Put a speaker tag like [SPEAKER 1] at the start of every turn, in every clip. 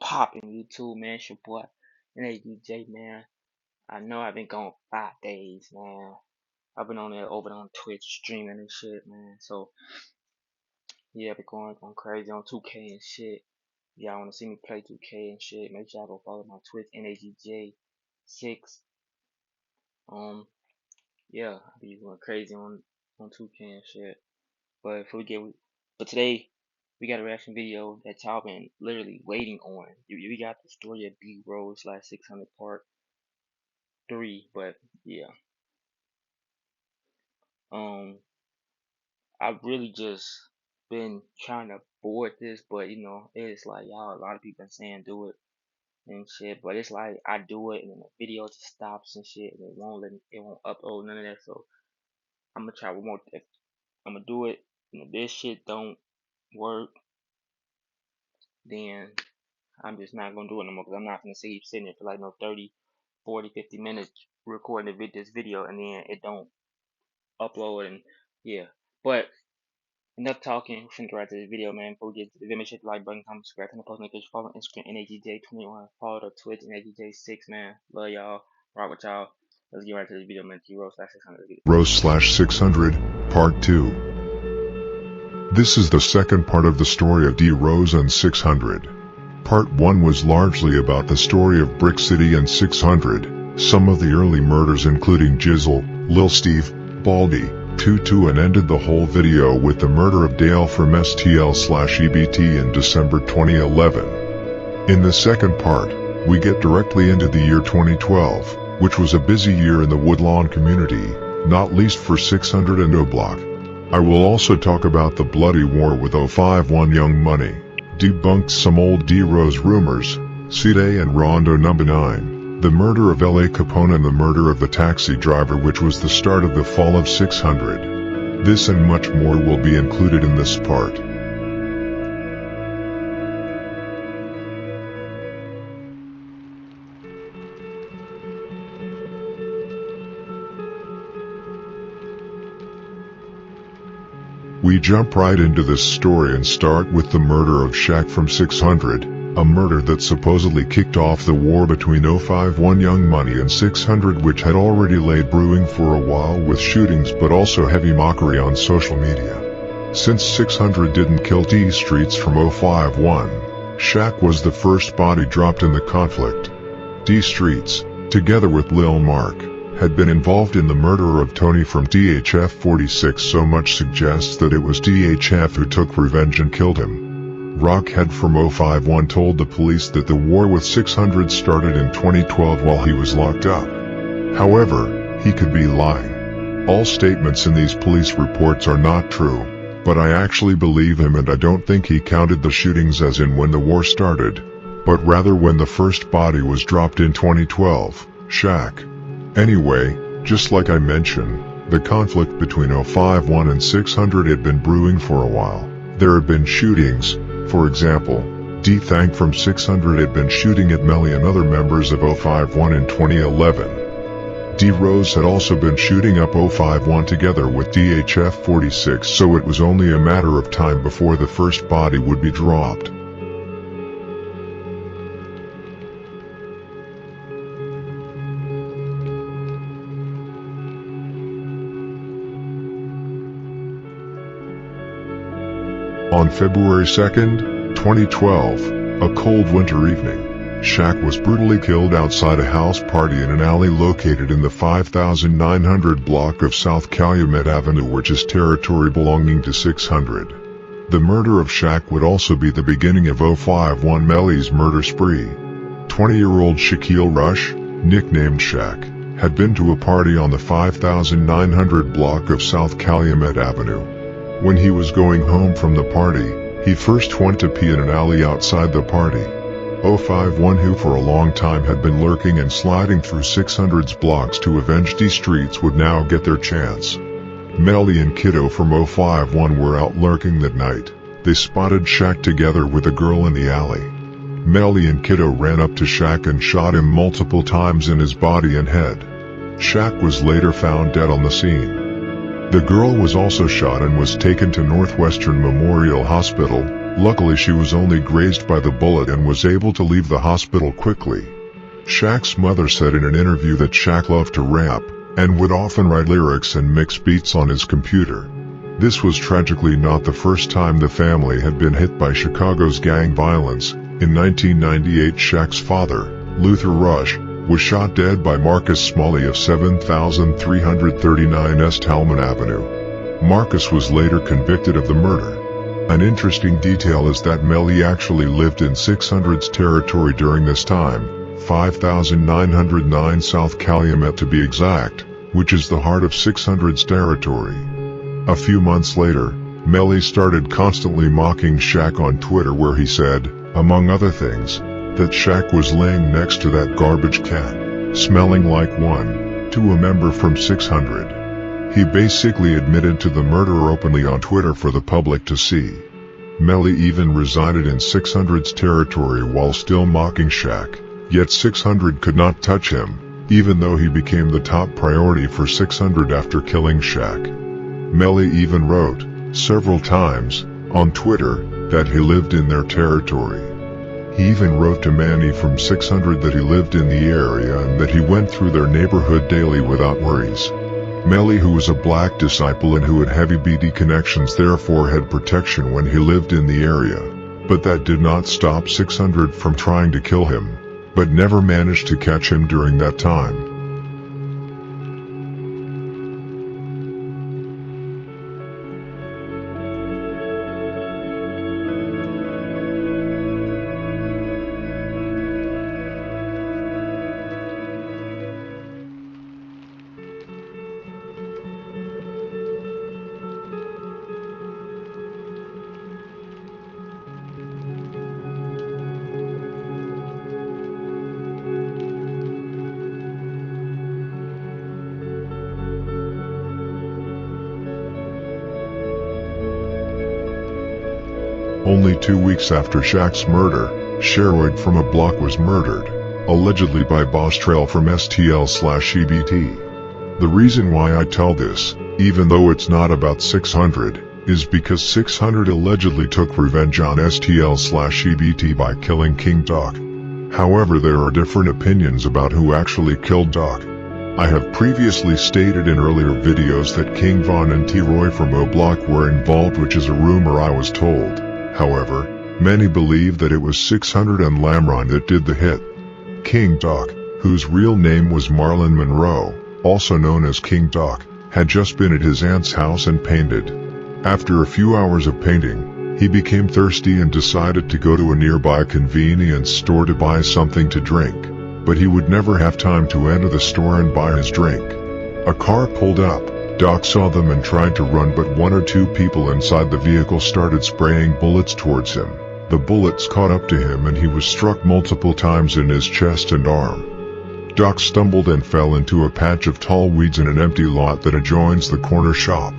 [SPEAKER 1] popping YouTube, man? It's your boy, NADJ, man. I know I've been gone 5 days, man. I've been on there over on Twitch streaming and shit, man. So, yeah, I've been going crazy on 2K and shit. Y'all wanna see me play 2K and shit, make sure y'all go follow my Twitch, NADJ6. Um, yeah, I be going crazy on 2K and shit. But today, we got a reaction video that y'all been literally waiting on. We got the story of D.Rose /600 part 3, but yeah. I've really just been trying to board this, but it's like y'all, a lot of people been saying do it and shit, but it's like I do it and then the video just stops and shit, and it won't upload none of that. So I'm gonna try one more. I'm gonna do it, and if this shit don't work, then I'm just not gonna do it no more, because I'm not gonna keep sitting there for like no 30, 40, 50 minutes recording this video and then it don't upload. And yeah, but enough talking. We're finna get right to this video, man. Before we get to the video, make sure to like button, comment, subscribe, and post notifications. Follow Instagram NADJ21. Follow the Twitch NADJ6, man. Love y'all. Rock with y'all. Let's get right to this video, man. D.Rose /600.
[SPEAKER 2] D.Rose/600 Part 2. This is the second part of the story of D.Rose and 600. Part 1 was largely about the story of Brick City and 600, some of the early murders including Jizzle, Lil Steve, Baldy, Tutu, and ended the whole video with the murder of Dale from STL/EBT in December 2011. In the second part, we get directly into the year 2012, which was a busy year in the Woodlawn community, not least for 600 and O-Block. I will also talk about the bloody war with 051 Young Money, debunked some old D.Rose rumors, C-Day and Rondo number 9, the murder of L.A. Capone and the murder of the taxi driver, which was the start of the fall of 600. This and much more will be included in this part. We jump right into this story and start with the murder of Shaq from 600, a murder that supposedly kicked off the war between 051 Young Money and 600, which had already laid brewing for a while with shootings but also heavy mockery on social media. Since 600 didn't kill D Streets from 051, Shaq was the first body dropped in the conflict. D Streets, together with Lil Mark, had been involved in the murder of Tony from DHF 46, so much suggests that it was DHF who took revenge and killed him. Rockhead from 051 told the police that the war with 600 started in 2012 while he was locked up. However, he could be lying. All statements in these police reports are not true, but I actually believe him, and I don't think he counted the shootings as in when the war started, but rather when the first body was dropped in 2012, Shaq. Anyway, just like I mentioned, the conflict between 051 and 600 had been brewing for a while. There had been shootings. For example, D-Thank from 600 had been shooting at Melly and other members of 051 in 2011. D-Rose had also been shooting up 051 together with DHF 46, so it was only a matter of time before the first body would be dropped. On February 2nd, 2012, a cold winter evening, Shaq was brutally killed outside a house party in an alley located in the 5900 block of South Calumet Avenue, which is territory belonging to 600. The murder of Shaq would also be the beginning of 051 Melly's murder spree. 20-year-old Shaquille Rush, nicknamed Shaq, had been to a party on the 5900 block of South Calumet Avenue. When he was going home from the party, he first went to pee in an alley outside the party. 051, who for a long time had been lurking and sliding through 600's blocks to avenge D Streets, would now get their chance. Melly and Kiddo from 051 were out lurking that night. They spotted Shaq together with a girl in the alley. Melly and Kiddo ran up to Shaq and shot him multiple times in his body and head. Shaq was later found dead on the scene. The girl was also shot and was taken to Northwestern Memorial Hospital, Luckily she was only grazed by the bullet and was able to leave the hospital quickly. Shaq's mother said in an interview that Shaq loved to rap, and would often write lyrics and mix beats on his computer. This was tragically not the first time the family had been hit by Chicago's gang violence. In 1998 Shaq's father, Luther Rush, was shot dead by Marcus Smalley of 7339 East Talman Avenue. Marcus was later convicted of the murder. An interesting detail is that Melly actually lived in 600's territory during this time, 5909 South Calumet to be exact, which is the heart of 600's territory. A few months later, Melly started constantly mocking Shaq on Twitter, where he said, among other things, that Shaq was laying next to that garbage can, smelling like one, to a member from 600. He basically admitted to the murder openly on Twitter for the public to see. Melly even resided in 600's territory while still mocking Shaq, yet 600 could not touch him, even though he became the top priority for 600 after killing Shaq. Melly even wrote, several times, on Twitter, that he lived in their territory. He even wrote to Manny from 600 that he lived in the area and that he went through their neighborhood daily without worries. Melly, who was a black disciple and who had heavy BD connections, therefore had protection when he lived in the area. But that did not stop 600 from trying to kill him, but never managed to catch him during that time. Only 2 weeks after Shaq's murder, Sherwood from a block was murdered, allegedly by Boss Trail from STL/EBT. The reason why I tell this, even though it's not about 600, is because 600 allegedly took revenge on STL/EBT by killing King Doc. However, there are different opinions about who actually killed Doc. I have previously stated in earlier videos that King Von and T-Roy from O Block were involved, which is a rumor I was told. However, many believe that it was 600 and Lamron that did the hit. King Doc, whose real name was Marlon Monroe, also known as King Doc, had just been at his aunt's house and painted. After a few hours of painting, he became thirsty and decided to go to a nearby convenience store to buy something to drink, but he would never have time to enter the store and buy his drink. A car pulled up. Doc saw them and tried to run, but 1 or 2 people inside the vehicle started spraying bullets towards him. The bullets caught up to him and he was struck multiple times in his chest and arm. Doc stumbled and fell into a patch of tall weeds in an empty lot that adjoins the corner shop.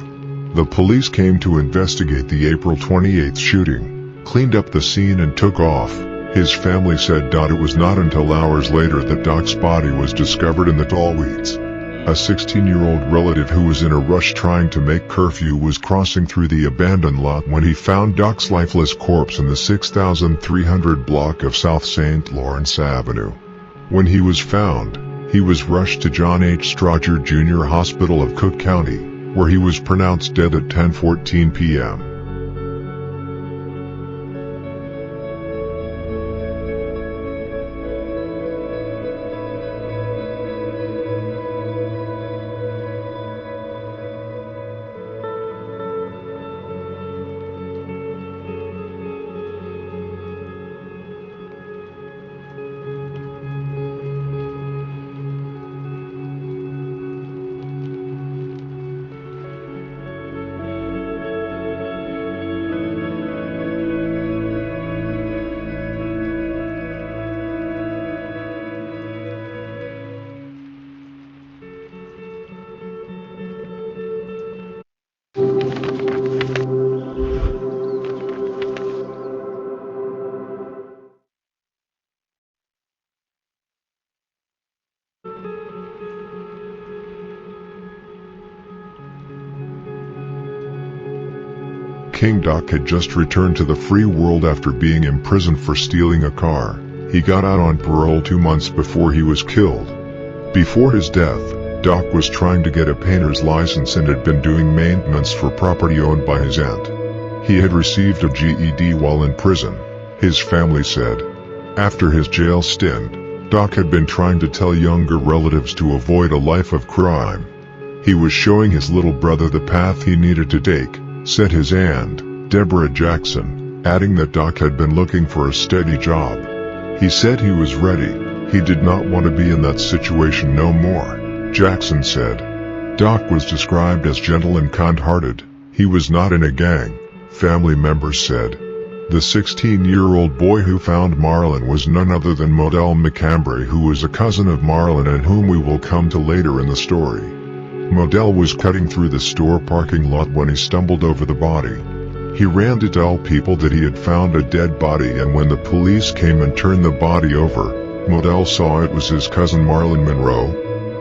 [SPEAKER 2] The police came to investigate the April 28th shooting, cleaned up the scene and took off. His family said it was not until hours later that Doc's body was discovered in the tall weeds. A 16-year-old relative who was in a rush trying to make curfew was crossing through the abandoned lot when he found Doc's lifeless corpse in the 6300 block of South St. Lawrence Avenue. When he was found, he was rushed to John H. Strother Jr. Hospital of Cook County, where he was pronounced dead at 10:14 p.m. King Doc had just returned to the free world after being imprisoned for stealing a car. He got out on parole 2 months before he was killed. Before his death, Doc was trying to get a painter's license and had been doing maintenance for property owned by his aunt. He had received a GED while in prison, his family said. After his jail stint, Doc had been trying to tell younger relatives to avoid a life of crime. He was showing his little brother the path he needed to take, said his aunt, Deborah Jackson, adding that Doc had been looking for a steady job. He said he was ready. He did not want to be in that situation no more, Jackson said. Doc was described as gentle and kind-hearted. He was not in a gang, family members said. The 16-year-old boy who found Marlon was none other than Modell McCambray, who was a cousin of Marlon and whom we will come to later in the story. Modell was cutting through the store parking lot when he stumbled over the body. He ran to tell people that he had found a dead body, and when the police came and turned the body over, Modell saw it was his cousin Marlon Monroe.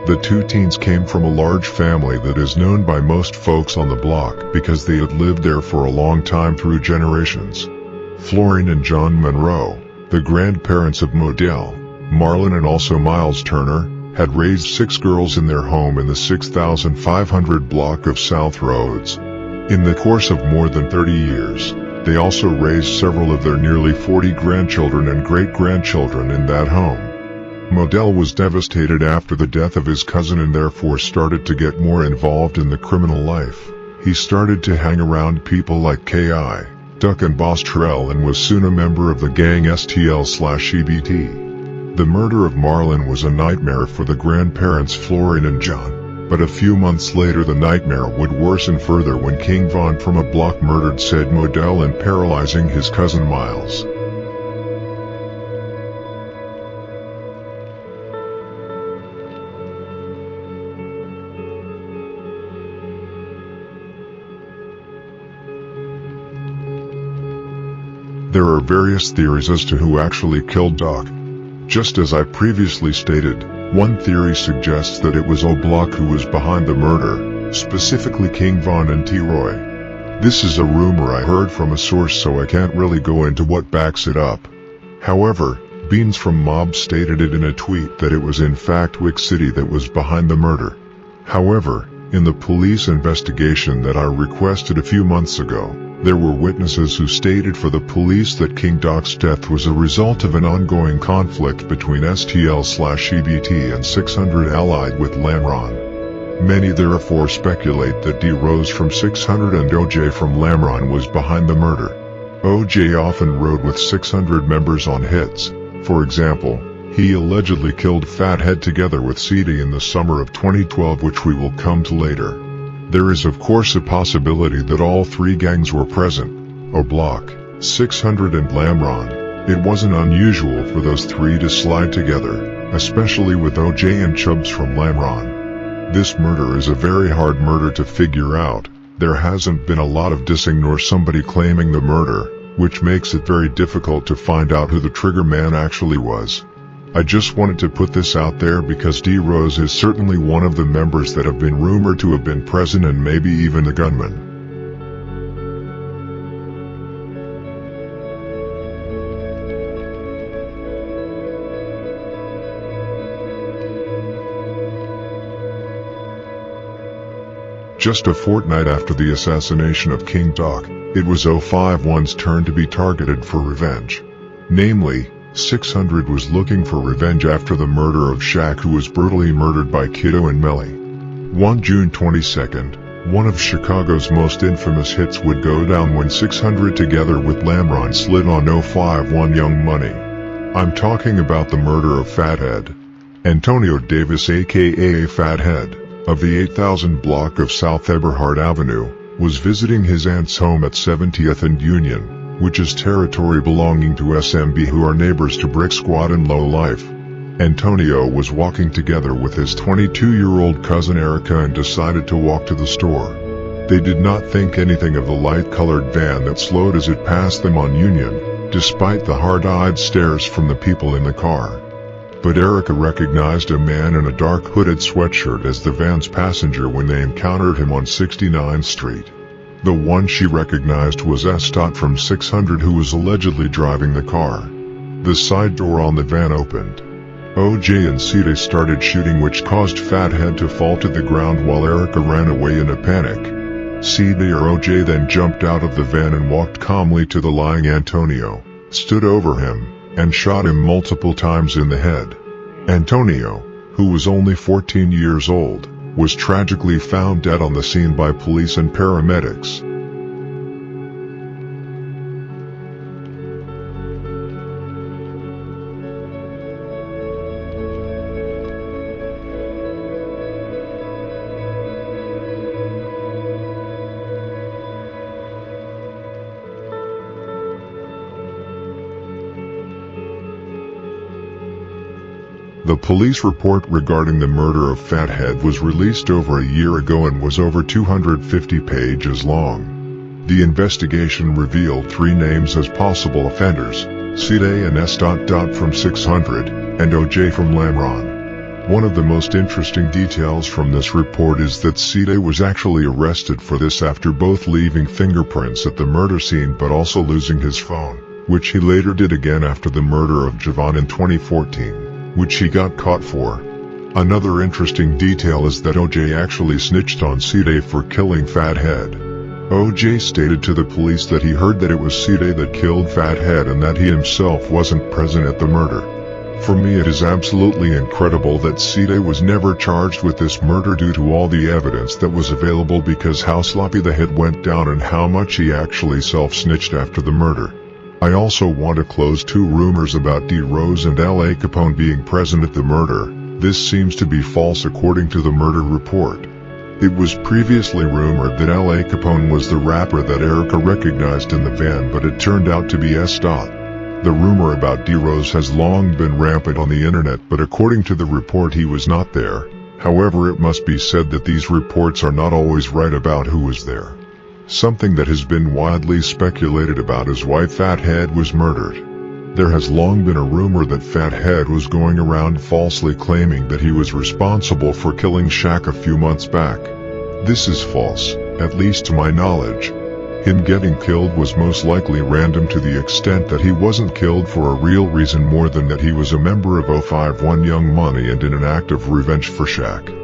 [SPEAKER 2] The two teens came from a large family that is known by most folks on the block because they had lived there for a long time through generations. Florine and John Monroe, the grandparents of Modell, Marlon and also Miles Turner, had raised 6 girls in their home in the 6500 block of South Roads. In the course of more than 30 years, they also raised several of their nearly 40 grandchildren and great-grandchildren in that home. Modell was devastated after the death of his cousin and therefore started to get more involved in the criminal life. He started to hang around people like K.I., Duck and Boss Trell, and was soon a member of the gang STL/EBT. The murder of Marlon was a nightmare for the grandparents Florine and John, but a few months later the nightmare would worsen further when King Von from a block murdered said Modell and paralyzing his cousin Miles. There are various theories as to who actually killed Doc. Just as I previously stated, one theory suggests that it was O'Block who was behind the murder, specifically King Von and T-Roy. This is a rumor I heard from a source, so I can't really go into what backs it up. However, Beans from Mob stated it in a tweet that it was in fact Wick City that was behind the murder. However, in the police investigation that I requested a few months ago, there were witnesses who stated for the police that King Doc's death was a result of an ongoing conflict between STL/EBT and 600 allied with Lamron. Many therefore speculate that D.Rose from 600 and OJ from Lamron was behind the murder. OJ often rode with 600 members on hits. For example, he allegedly killed Fathead together with CD in the summer of 2012, which we will come to later. There is of course a possibility that all 3 gangs were present, O'Block, 600 and Lamron. It wasn't unusual for those 3 to slide together, especially with OJ and Chubbs from Lamron. This murder is a very hard murder to figure out. There hasn't been a lot of dissing nor somebody claiming the murder, which makes it very difficult to find out who the trigger man actually was. I just wanted to put this out there because D.Rose is certainly one of the members that have been rumored to have been present and maybe even the gunman. Just a fortnight after the assassination of King Doc, it was 051's turn to be targeted for revenge. Namely, 600 was looking for revenge after the murder of Shaq, who was brutally murdered by Kiddo and Melly. One June 22nd, one of Chicago's most infamous hits would go down when 600 together with Lamron slid on 051 Young Money. I'm talking about the murder of Fathead. Antonio Davis, aka Fathead, of the 8000 block of South Eberhard Avenue, was visiting his aunt's home at 70th and Union, which is territory belonging to SMB, who are neighbors to Brick Squad and Low Life. Antonio was walking together with his 22-year-old cousin Erica and decided to walk to the store. They did not think anything of the light-colored van that slowed as it passed them on Union, despite the hard-eyed stares from the people in the car. But Erica recognized a man in a dark hooded sweatshirt as the van's passenger when they encountered him on 69th Street. The one she recognized was Pt from 600, who was allegedly driving the car. The side door on the van opened. OJ and Ct started shooting, which caused Fathead to fall to the ground while Erica ran away in a panic. Ct or OJ then jumped out of the van and walked calmly to the lying Antonio, stood over him, and shot him multiple times in the head. Antonio, who was only 14 years old, was tragically found dead on the scene by police and paramedics. The police report regarding the murder of Fathead was released over a year ago and was over 250 pages long. The investigation revealed 3 names as possible offenders: Ct and St. from 600, and OJ from Lamron. One of the most interesting details from this report is that Ct was actually arrested for this after both leaving fingerprints at the murder scene but also losing his phone, which he later did again after the murder of Javon in 2014. Which he got caught for. Another interesting detail is that OJ actually snitched on Ct for killing Fathead. OJ stated to the police that he heard that it was Ct that killed Fathead and that he himself wasn't present at the murder. For me, it is absolutely incredible that Ct was never charged with this murder due to all the evidence that was available, because how sloppy the hit went down and how much he actually self-snitched after the murder. I also want to close 2 rumors about D.Rose and L.A. Capone being present at the murder. This seems to be false according to the murder report. It was previously rumored that L.A. Capone was the rapper that Erica recognized in the van, but it turned out to be St. The rumor about D.Rose has long been rampant on the internet, but according to the report he was not there. However, it must be said that these reports are not always right about who was there. Something that has been widely speculated about is why Fathead was murdered. There has long been a rumor that Fathead was going around falsely claiming that he was responsible for killing Shaq a few months back. This is false, at least to my knowledge. Him getting killed was most likely random, to the extent that he wasn't killed for a real reason more than that he was a member of 051 Young Money and in an act of revenge for Shaq.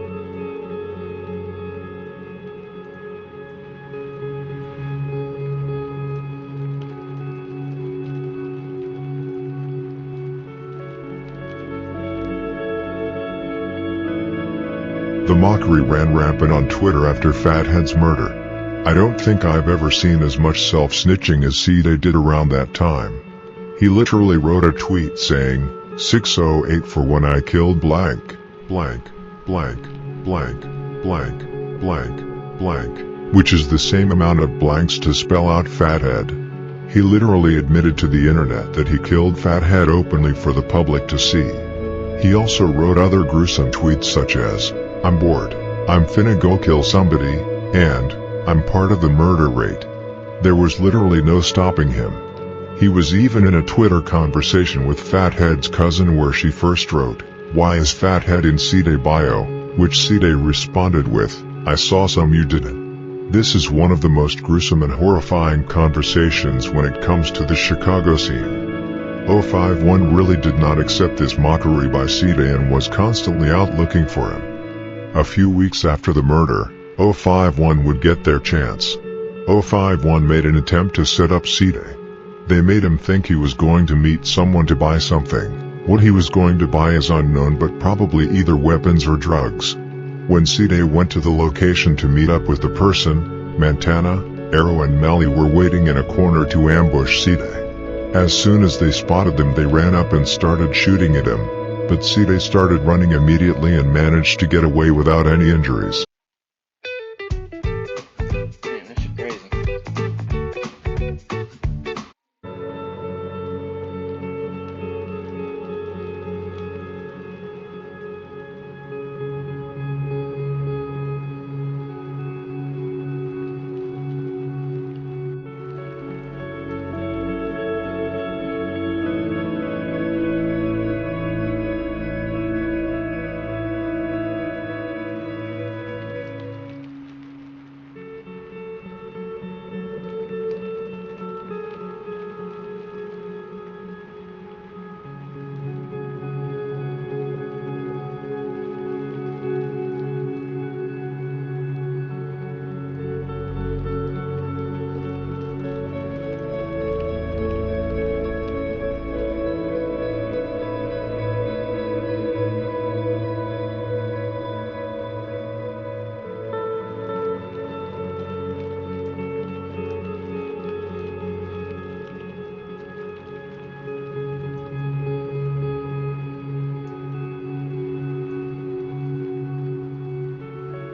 [SPEAKER 2] The mockery ran rampant on Twitter after Fathead's murder. I don't think I've ever seen as much self-snitching as Ct did around that time. He literally wrote a tweet saying, 608 for when I killed blank, blank, blank, blank, blank, blank, blank, which is the same amount of blanks to spell out Fathead. He literally admitted to the internet that he killed Fathead openly for the public to see. He also wrote other gruesome tweets such as, I'm bored, I'm finna go kill somebody, and, I'm part of the murder rate. There was literally no stopping him. He was even in a Twitter conversation with Fathead's cousin where she first wrote, "Why is Fathead in Ct bio?" which Ct responded with, "I saw some you didn't." This is one of the most gruesome and horrifying conversations when it comes to the Chicago scene. 051 really did not accept this mockery by Ct and was constantly out looking for him. A few weeks after the murder, 051 would get their chance. 051 made an attempt to set up Ct. They made him think he was going to meet someone to buy something. What he was going to buy is unknown, but probably either weapons or drugs. When Ct went to the location to meet up with the person, Montana, Arrow and Melly were waiting in a corner to ambush Ct. As soon as they spotted them, they ran up and started shooting at him. But Ct started running immediately and managed to get away without any injuries.
[SPEAKER 1] Damn, that shit crazy.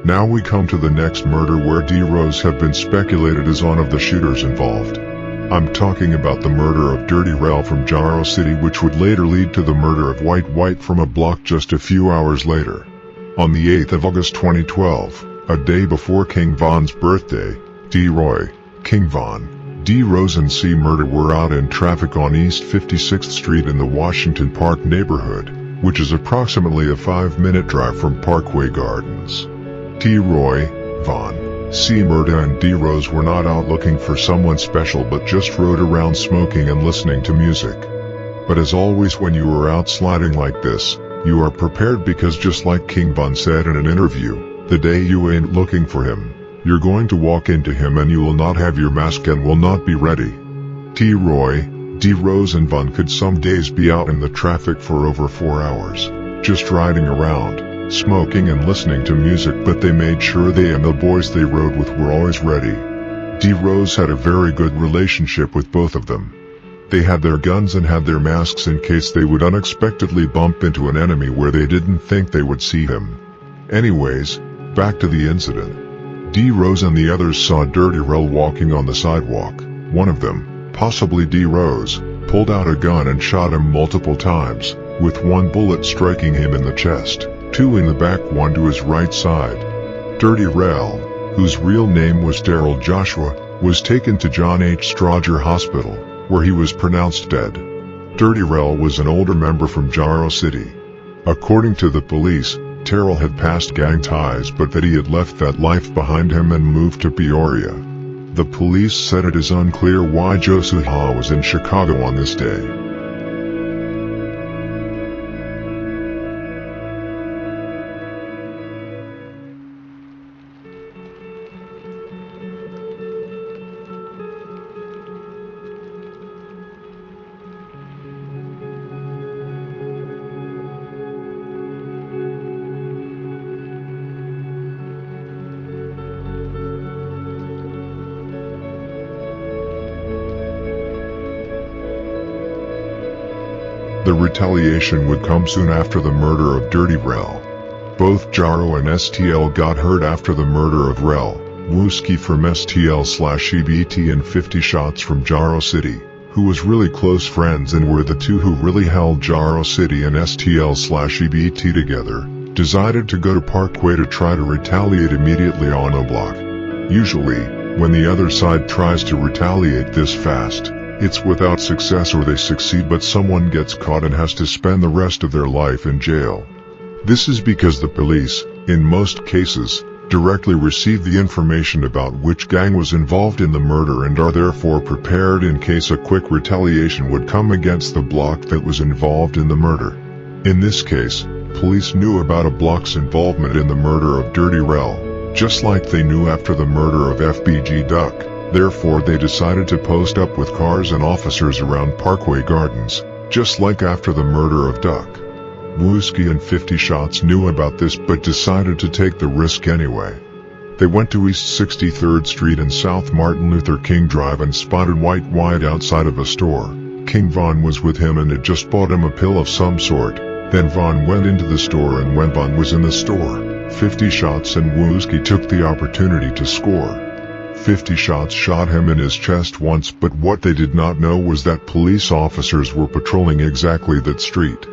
[SPEAKER 2] Now we come to the next murder where D.Rose have been speculated as one of the shooters involved. I'm talking about the murder of Dirty Rel from Jaro City, which would later lead to the murder of White from a block just a few hours later. On the 8th of August 2012, a day before King Von's birthday, D-Roy, King Von, D.Rose and C. Murder were out in traffic on East 56th Street in the Washington Park neighborhood, which is approximately a 5-minute drive from Parkway Gardens. D-Roy, Von, C. Murder and D.Rose were not out looking for someone special but just rode around smoking and listening to music. But as always when you are out sliding like this, you are prepared because just like King Von said in an interview, the day you ain't looking for him, you're going to walk into him and you will not have your mask and will not be ready. D-Roy, D.Rose and Von could some days be out in the traffic for over 4 hours, just riding around, smoking and listening to music, but they made sure they and the boys they rode with were always ready. D.Rose had a very good relationship with both of them. They had their guns and had their masks in case they would unexpectedly bump into an enemy where they didn't think they would see him. Anyways, back to the incident. D.Rose and the others saw Dirty Rel walking on the sidewalk. One of them, possibly D.Rose, pulled out a gun and shot him multiple times, with one bullet striking him in the chest, two in the back, one to his right side. Dirty Rel, whose real name was Daryl Joshua, was taken to John H. Strowger Hospital, where he was pronounced dead. Dirty Rel was an older member from Jaro City. According to the police, Terrell had past gang ties but that he had left that life behind him and moved to Peoria. The police said it is unclear why Joshua was in Chicago on this day. The retaliation would come soon after the murder of Dirty Rel. Both Jaro and STL got hurt after the murder of Rel, Wooski from STL/EBT and 50 Shots from Jaro City, who was really close friends and were the two who really held Jaro City and STL/EBT together, decided to go to Parkway to try to retaliate immediately on a block. Usually, when the other side tries to retaliate this fast, it's without success or they succeed but someone gets caught and has to spend the rest of their life in jail. This is because the police, in most cases, directly receive the information about which gang was involved in the murder and are therefore prepared in case a quick retaliation would come against the block that was involved in the murder. In this case, police knew about a block's involvement in the murder of Dirty Rel, just like they knew after the murder of FBG Duck. Therefore they decided to post up with cars and officers around Parkway Gardens, just like after the murder of Duck. Wooski and 50 Shots knew about this but decided to take the risk anyway. They went to East 63rd Street and South Martin Luther King Drive and spotted White outside of a store. King Von was with him and had just bought him a pill of some sort. Then Von went into the store, and when Von was in the store, 50 Shots and Wooski took the opportunity to score. 50 Shots shot him in his chest once, but what they did not know was that police officers were patrolling exactly that street.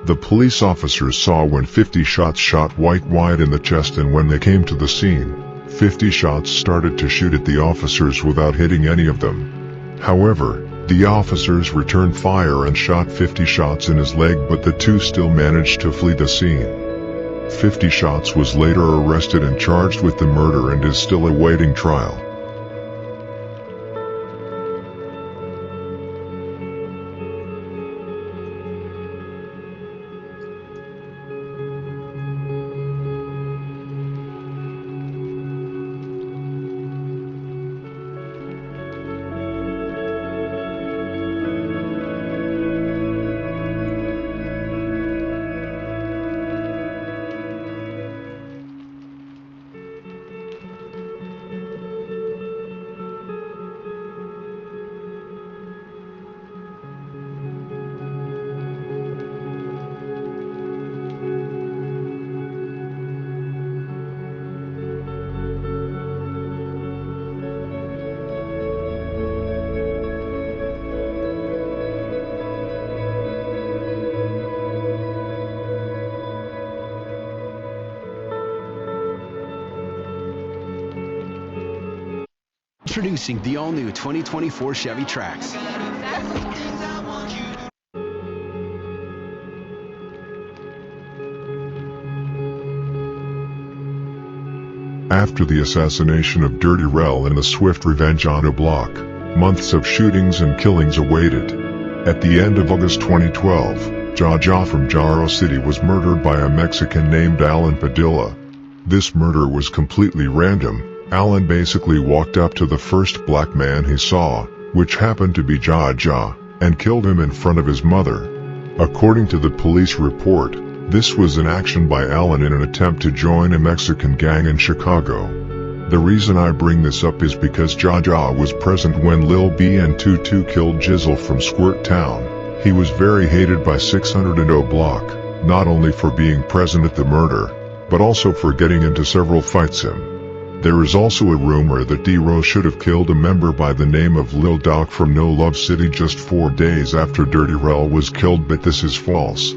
[SPEAKER 2] The police officers saw when 50 Shots shot White in the chest, and when they came to the scene, 50 Shots started to shoot at the officers without hitting any of them. However, the officers returned fire and shot 50 Shots in his leg, but the two still managed to flee the scene. 50 Shots was later arrested and charged with the murder and is still awaiting trial.
[SPEAKER 3] Introducing the all-new 2024 Chevy Trax.
[SPEAKER 2] After the assassination of Dirty Rel and the swift revenge on O'Block, months of shootings and killings awaited. At the end of August 2012, Jaja from Jaro City was murdered by a Mexican named Alan Padilla. This murder was completely random. Alan basically walked up to the first black man he saw, which happened to be Jaja, and killed him in front of his mother. According to the police report, this was an action by Alan in an attempt to join a Mexican gang in Chicago. The reason I bring this up is because Jaja was present when Lil B and Tutu killed Jizzle from Squirt Town. He was very hated by 600 and O'Block, not only for being present at the murder, but also for getting into several fights him. There is also a rumor that D.Rose should have killed a member by the name of Lil Doc from No Love City just 4 days after Dirty Rel was killed, but this is false.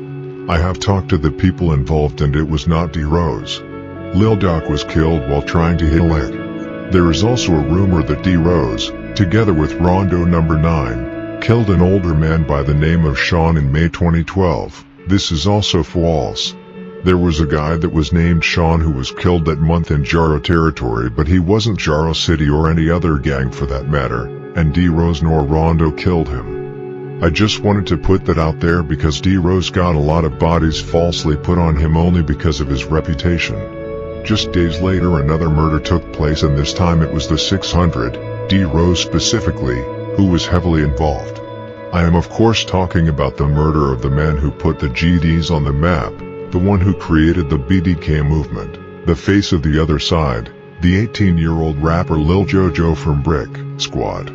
[SPEAKER 2] I have talked to the people involved and it was not D.Rose. Lil Doc was killed while trying to hit a lick. There is also a rumor that D.Rose, together with Rondo No. 9, killed an older man by the name of Sean in May 2012. This is also false. There was a guy that was named Sean who was killed that month in Jaro territory, but he wasn't Jaro City or any other gang for that matter, and D.Rose nor Rondo killed him. I just wanted to put that out there because D.Rose got a lot of bodies falsely put on him only because of his reputation. Just days later another murder took place, and this time it was the 600, D.Rose specifically, who was heavily involved. I am of course talking about the murder of the man who put the GDs on the map, the one who created the BDK movement, the face of the other side, the 18-year-old rapper Lil Jojo from Brick Squad.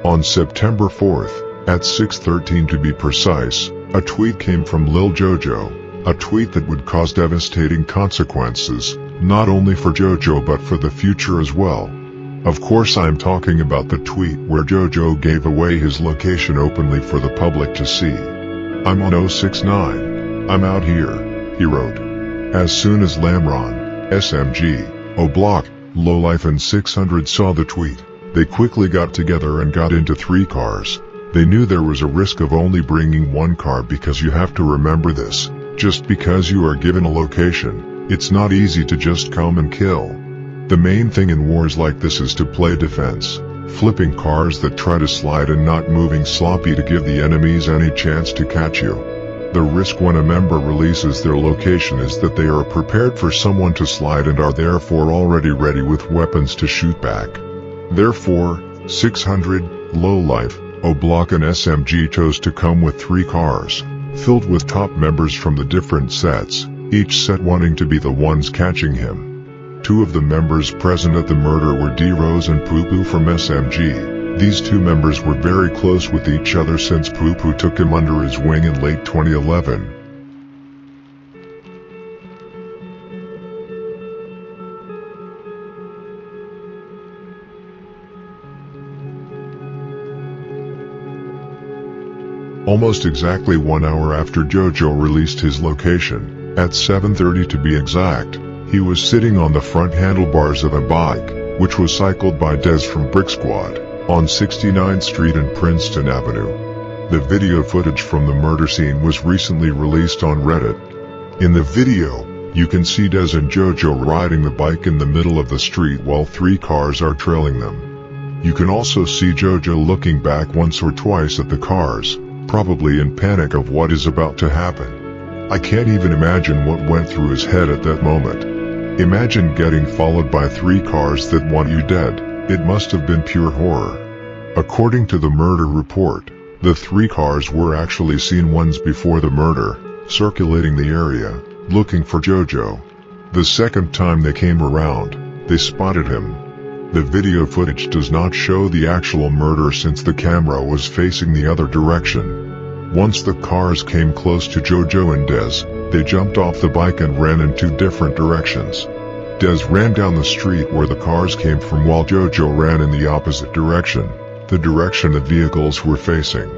[SPEAKER 2] On September 4th, at 6:13 to be precise, a tweet came from Lil Jojo, a tweet that would cause devastating consequences, not only for Jojo but for the future as well. Of course I'm talking about the tweet where Jojo gave away his location openly for the public to see. I'm on 069. I'm out here, he wrote. As soon as Lamron, SMG, O'Block, Lowlife and 600 saw the tweet, they quickly got together and got into 3 cars. They knew there was a risk of only bringing 1 car because you have to remember this, just because you are given a location, it's not easy to just come and kill. The main thing in wars like this is to play defense, flipping cars that try to slide and not moving sloppy to give the enemies any chance to catch you. The risk when a member releases their location is that they are prepared for someone to slide and are therefore already ready with weapons to shoot back. Therefore, 600, Lowlife, O'Block and SMG chose to come with 3 cars, filled with top members from the different sets, each set wanting to be the ones catching him. 2 of the members present at the murder were D.Rose and Poo-Poo from SMG. These 2 members were very close with each other since Poo-Poo took him under his wing in late 2011. Almost exactly 1 hour after Jojo released his location, at 7:30 to be exact, he was sitting on the front handlebars of a bike, which was cycled by Dez from Brick Squad, on 69th Street and Princeton Avenue. The video footage from the murder scene was recently released on Reddit. In the video, you can see Dez and Jojo riding the bike in the middle of the street while 3 cars are trailing them. You can also see Jojo looking back once or twice at the cars, probably in panic of what is about to happen. I can't even imagine what went through his head at that moment. Imagine getting followed by 3 cars that want you dead. It must have been pure horror. According to the murder report, the 3 cars were actually seen once before the murder, circulating the area, looking for Jojo. The second time they came around, they spotted him. The video footage does not show the actual murder since the camera was facing the other direction. Once the cars came close to Jojo and Des, they jumped off the bike and ran in 2 different directions. Des ran down the street where the cars came from while Jojo ran in the opposite direction, the direction the vehicles were facing.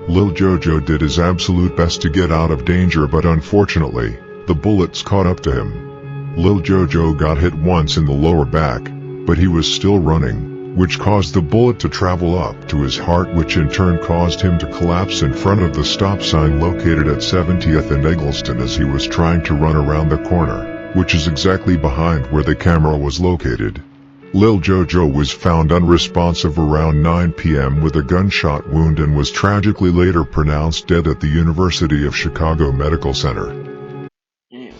[SPEAKER 2] Lil Jojo did his absolute best to get out of danger, but unfortunately, the bullets caught up to him. Lil Jojo got hit once in the lower back, but he was still running, which caused the bullet to travel up to his heart, which in turn caused him to collapse in front of the stop sign located at 70th and Eggleston as he was trying to run around the corner, which is exactly behind where the camera was located. Lil Jojo was found unresponsive around 9 p.m. with a gunshot wound and was tragically later pronounced dead at the University of Chicago Medical Center.
[SPEAKER 1] Damn.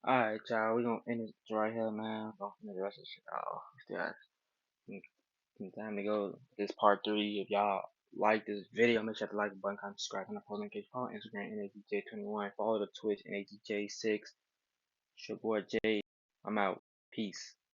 [SPEAKER 1] Alright, y'all, we gonna end it right here, man. Gonna finish the rest of the shit off. Still got some time to go. This part 3. If y'all like this video, make sure to like the button, comment, subscribe, and follow me. Follow Instagram, NADJ21. Follow the Twitch, NADJ6. It's your boy Jay. I'm out. Peace.